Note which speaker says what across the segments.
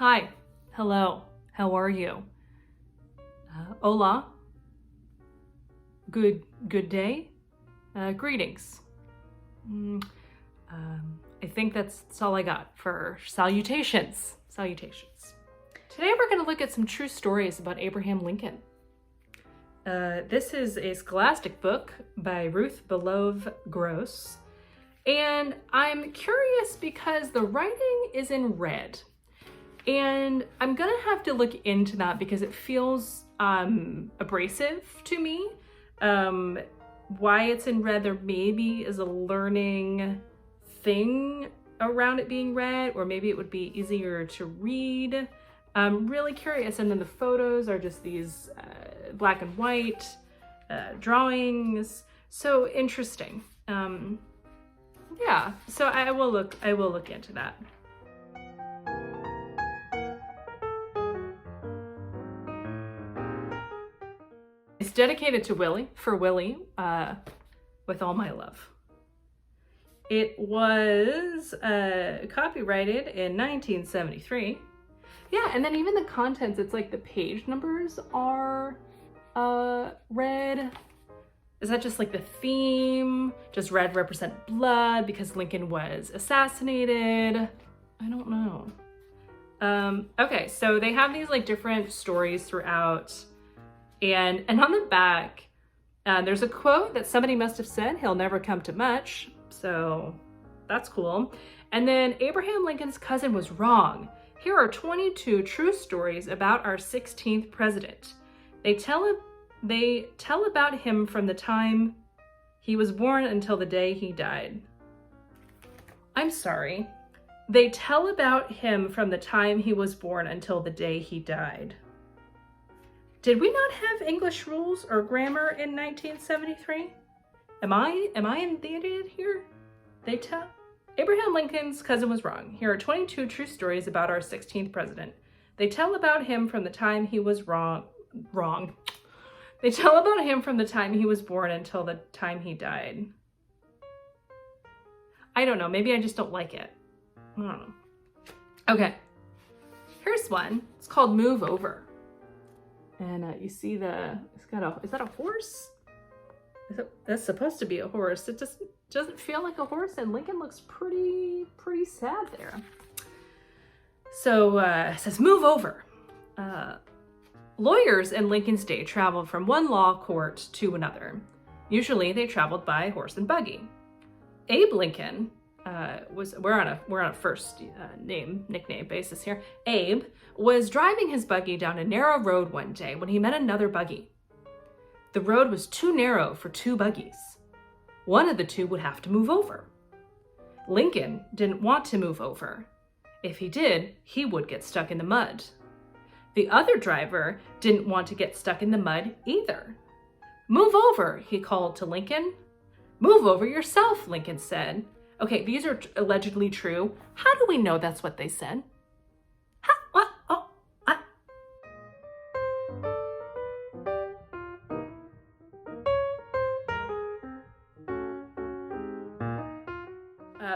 Speaker 1: Hi, hello, how are you? Hola, good day, greetings. Mm, I think that's all I got for salutations. Salutations. Today we're going to look at some true stories about Abraham Lincoln. This is a scholastic book by Ruth Belove Gross, and I'm curious because the writing is in red. And I'm gonna have to look into that because it feels abrasive to me. Why it's in red, there maybe is a learning thing around it being red, or maybe it would be easier to read. I'm really curious. And then the photos are just these black and white drawings. So interesting. Yeah, so I will look into that. It's dedicated to Willie, for Willie, with all my love. It was copyrighted in 1973. Yeah, and then even the contents, it's like the page numbers are red. Is that just like the theme? Just red represent blood because Lincoln was assassinated? I don't know. Okay, so they have these like different stories throughout. And on the back, there's a quote that somebody must have said, "He'll never come to much." So that's cool. And then Abraham Lincoln's cousin was wrong. Here are 22 true stories about our 16th president. They tell about him from the time he was born until the day he died. I'm sorry. They tell about him from the time he was born until the day he died. Did we not have English rules or grammar in 1973? Am I an idiot here? Abraham Lincoln's cousin was wrong. Here are 22 true stories about our 16th president. They tell about him from the time he was wrong. They tell about him from the time he was born until the time he died. I don't know. That I just don't like it. I don't know. Okay. Here's one. It's called Move Over. And you see is that a horse? That's supposed to be a horse. It just doesn't feel like a horse, and Lincoln looks pretty sad there. So it says, move over. Lawyers in Lincoln's day traveled from one law court to another. Usually they traveled by horse and buggy. Abe Lincoln we're on a first nickname basis here. Abe was driving his buggy down a narrow road one day when he met another buggy. The road was too narrow for two buggies. One of the two would have to move over. Lincoln didn't want to move over. If he did, he would get stuck in the mud. The other driver didn't want to get stuck in the mud either. Move over, he called to Lincoln. Move over yourself, Lincoln said. Okay, these are allegedly true. How do we know that's what they said? What? Oh,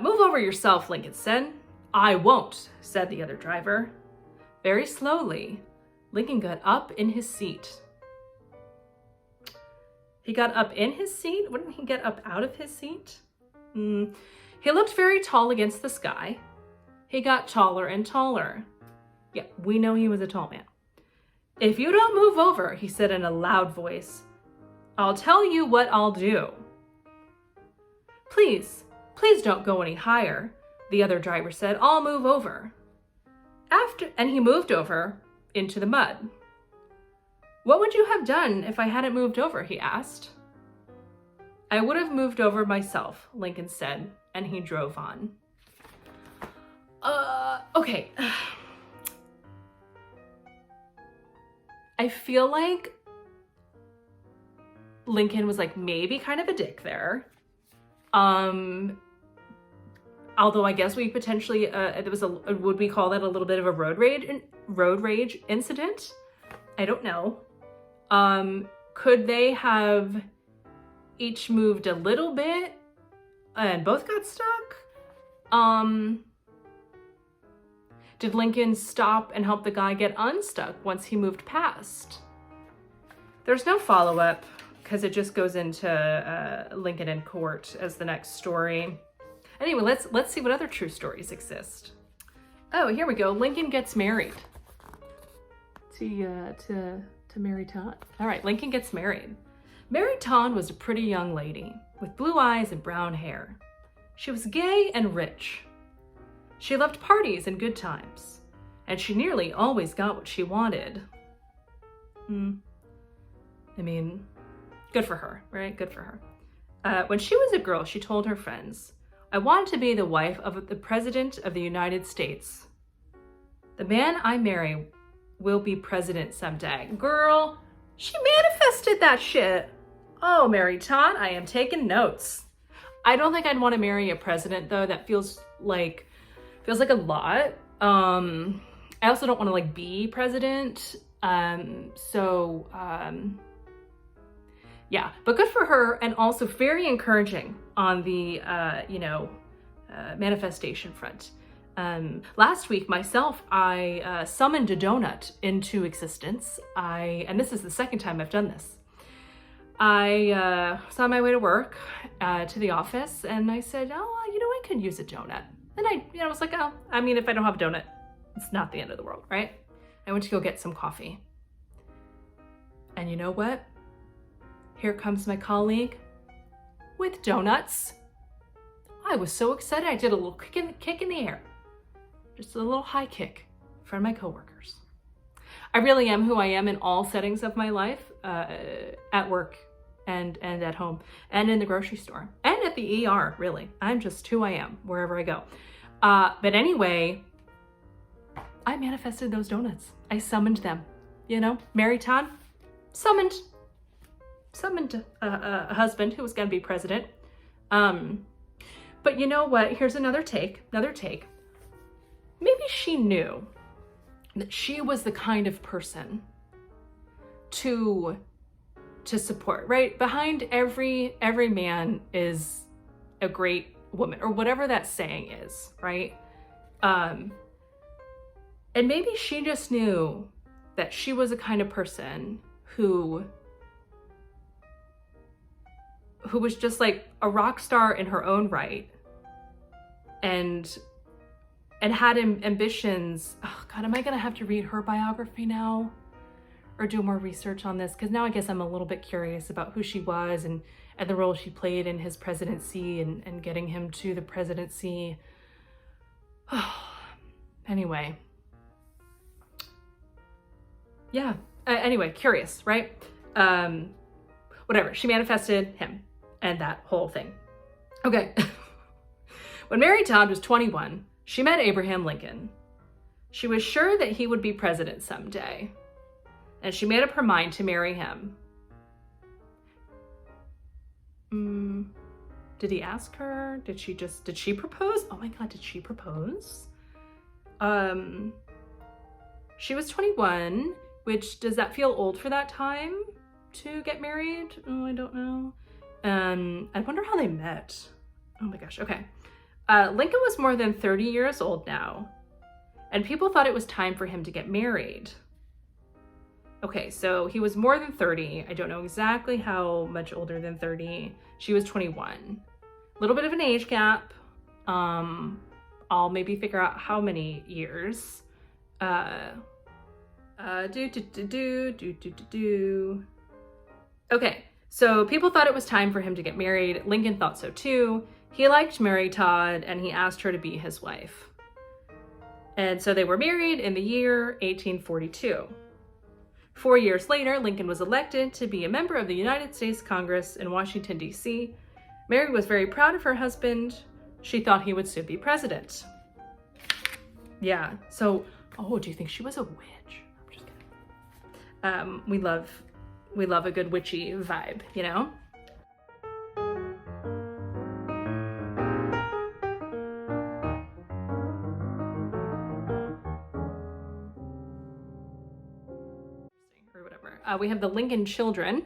Speaker 1: move over yourself, Lincoln said. I won't, said the other driver. Very slowly, Lincoln got up in his seat. He got up in his seat? Wouldn't he get up out of his seat? He looked very tall against the sky. He got taller and taller. Yeah, we know he was a tall man. If you don't move over, he said in a loud voice, I'll tell you what I'll do. Please don't go any higher, the other driver said. I'll move over. And he moved over into the mud. What would you have done if I hadn't moved over, he asked. I would have moved over myself, Lincoln said, and he drove on. Okay. I feel like Lincoln was like maybe kind of a dick there. Although I guess we potentially, would we call that a little bit of a road rage incident? I don't know. Could they have each moved a little bit and both got stuck? Did Lincoln stop and help the guy get unstuck once he moved past? There's no follow-up because it just goes into Lincoln in court as the next story. Anyway, let's see what other true stories exist. Oh, here we go. Lincoln gets married to Mary Todd. All right, Lincoln gets married. Mary Todd was a pretty young lady with blue eyes and brown hair. She was gay and rich. She loved parties and good times, and she nearly always got what she wanted. I mean, good for her, right? Good for her. When she was a girl, she told her friends, "I wanted to be the wife of the President of the United States. The man I marry will be president someday." Girl, she manifested that shit. Oh, Mary Todd, I am taking notes. I don't think I'd want to marry a president though. That feels like a lot. I also don't want to like be president. Yeah, but good for her, and also very encouraging on the manifestation front. Last week myself, I summoned a donut into existence. And this is the second time I've done this. I was on my way to work, to the office, and I said, I could use a donut. And I was like, I mean, if I don't have a donut, it's not the end of the world, right? I went to go get some coffee. And you know what? Here comes my colleague with donuts. I was so excited. I did a little kick in the air. Just a little high kick in front of my coworkers. I really am who I am in all settings of my life, at work and at home and in the grocery store and at the ER, really. I'm just who I am wherever I go. But anyway, I manifested those donuts. I summoned them, Mary Todd summoned a husband who was going to be president. But you know what? Here's another take. Maybe she knew that she was the kind of person to support, right? Behind every man is a great woman, or whatever that saying is, right? And maybe she just knew that she was a kind of person who was just like a rock star in her own right, and had ambitions. Oh God, am I gonna have to read her biography now or do more research on this? Because now I guess I'm a little bit curious about who she was and the role she played in his presidency and getting him to the presidency. Anyway. Yeah, anyway, curious, right? Whatever, she manifested him and that whole thing. Okay. When Mary Todd was 21, she met Abraham Lincoln. She was sure that he would be president someday, and she made up her mind to marry him. Did he ask her? Did she propose? Oh my God, did she propose? She was 21, which, does that feel old for that time to get married? Oh, I don't know. I wonder how they met. Oh my gosh, okay. Lincoln was more than 30 years old now, and people thought it was time for him to get married. Okay, so he was more than 30. I don't know exactly how much older than 30. She was 21. A little bit of an age gap. I'll maybe figure out how many years. Okay, so people thought it was time for him to get married. Lincoln thought so too. He liked Mary Todd, and he asked her to be his wife. And so they were married in the year 1842. 4 years later, Lincoln was elected to be a member of the United States Congress in Washington, D.C. Mary was very proud of her husband. She thought he would soon be president. Yeah, so, do you think she was a witch? I'm just kidding. We love a good witchy vibe, We have the Lincoln children.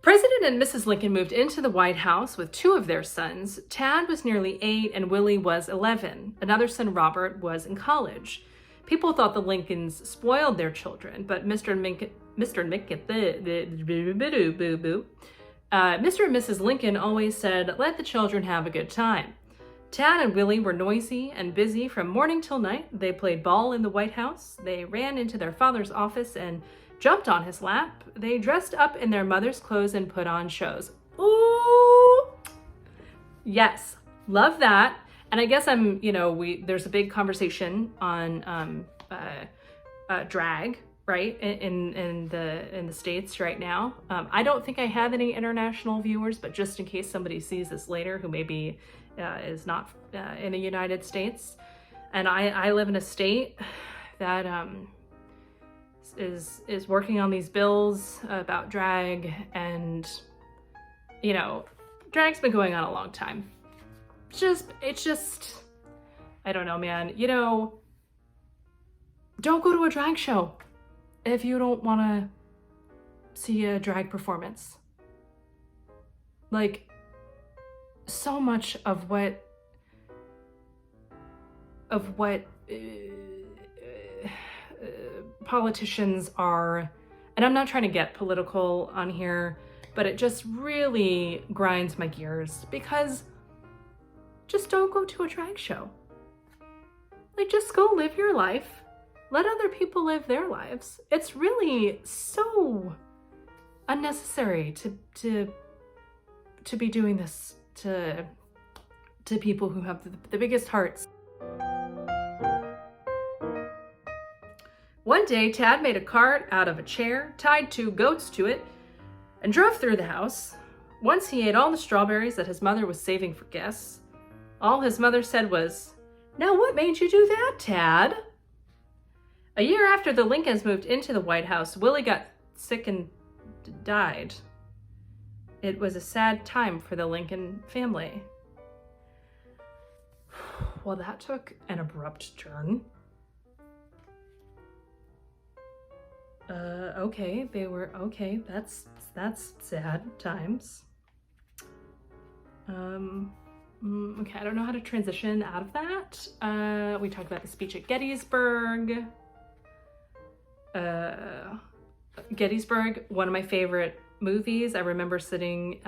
Speaker 1: President and Mrs. Lincoln moved into the White House with two of their sons. Tad was nearly 8 and Willie was 11. Another son, Robert, was in college. People thought the Lincolns spoiled their children, but Mr. and Mrs. Lincoln always said, "Let the children have a good time." Tad and Willie were noisy and busy from morning till night. They played ball in the White House. They ran into their father's office and jumped on his lap. They dressed up in their mother's clothes and put on shows. Ooh! Yes, love that. And I guess there's a big conversation on drag, right, in the States right now. I don't think I have any international viewers, but just in case somebody sees this later who maybe is not in the United States. And I live in a state that is working on these bills about drag, and drag's been going on a long time. It's just I don't know, man. Don't go to a drag show if you don't want to see a drag performance. Like, so much of what politicians are, and I'm not trying to get political on here, but it just really grinds my gears, because just don't go to a drag show. Like, just go live your life. Let other people live their lives. It's really so unnecessary to be doing this to people who have the biggest hearts. One day, Tad made a cart out of a chair, tied 2 goats to it, and drove through the house. Once he ate all the strawberries that his mother was saving for guests. All his mother said was, "Now what made you do that, Tad?" A year after the Lincolns moved into the White House, Willie got sick and died. It was a sad time for the Lincoln family. Well, that took an abrupt turn. Okay, that's sad times. Okay, I don't know how to transition out of that. We talked about the speech at Gettysburg. Gettysburg, one of my favorite movies. I remember sitting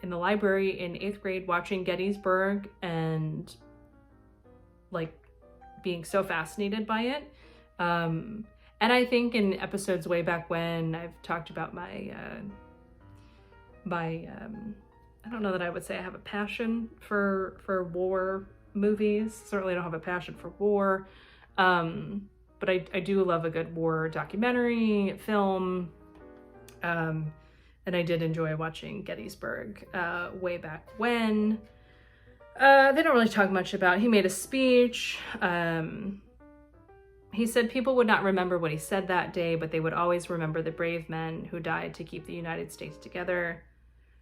Speaker 1: in the library in 8th grade watching Gettysburg and like being so fascinated by it. And I think in episodes way back when, I've talked about my I don't know that I would say I have a passion for war movies. Certainly don't have a passion for war. But I do love a good war documentary, film. And I did enjoy watching Gettysburg way back when. They don't really talk much about. He made a speech. He said people would not remember what he said that day, but they would always remember the brave men who died to keep the United States together.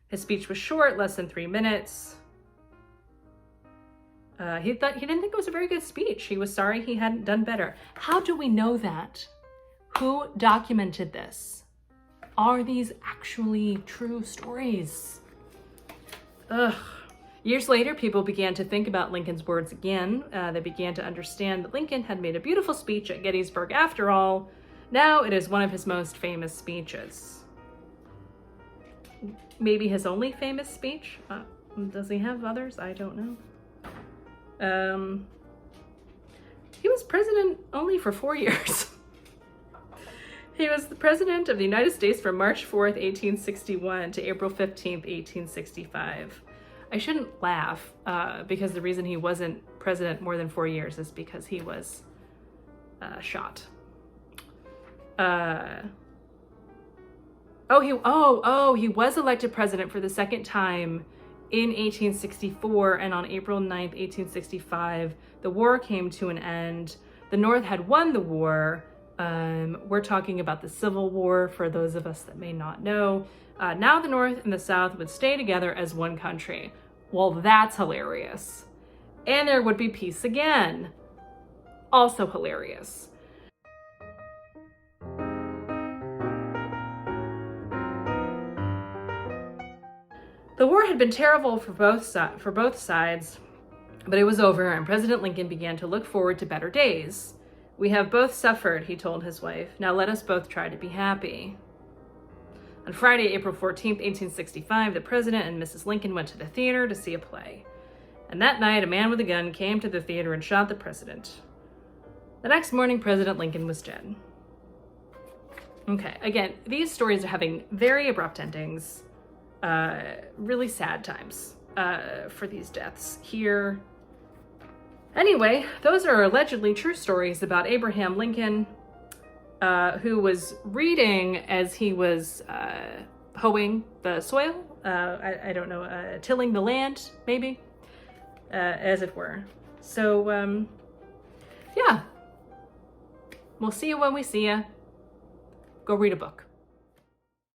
Speaker 1: His speech was short, less than 3 minutes. He didn't think it was a very good speech. He was sorry he hadn't done better. How do we know that? Who documented this? Are these actually true stories? Ugh. Years later, people began to think about Lincoln's words again. They began to understand that Lincoln had made a beautiful speech at Gettysburg after all. Now it is one of his most famous speeches. Maybe his only famous speech? Does he have others? I don't know. He was president only for 4 years. He was the president of the United States from March 4th, 1861 to April 15th, 1865. I shouldn't laugh because the reason he wasn't president more than 4 years is because he was shot. He was elected president for the second time in 1864, and on April 9th, 1865, the war came to an end. The North had won the war. We're talking about the Civil War, for those of us that may not know. Now the North and the South would stay together as one country. Well, that's hilarious. And there would be peace again. Also hilarious. The war had been terrible for both sides, but it was over, and President Lincoln began to look forward to better days. "We have both suffered," he told his wife. "Now let us both try to be happy." On Friday, April 14th, 1865, the President and Mrs. Lincoln went to the theater to see a play. And that night, a man with a gun came to the theater and shot the President. The next morning, President Lincoln was dead. Okay, again, these stories are having very abrupt endings. Really sad times for these deaths here. Anyway, those are allegedly true stories about Abraham Lincoln, who was reading as he was hoeing the soil. I don't know, tilling the land, maybe, as it were. So, yeah. We'll see you when we see you. Go read a book.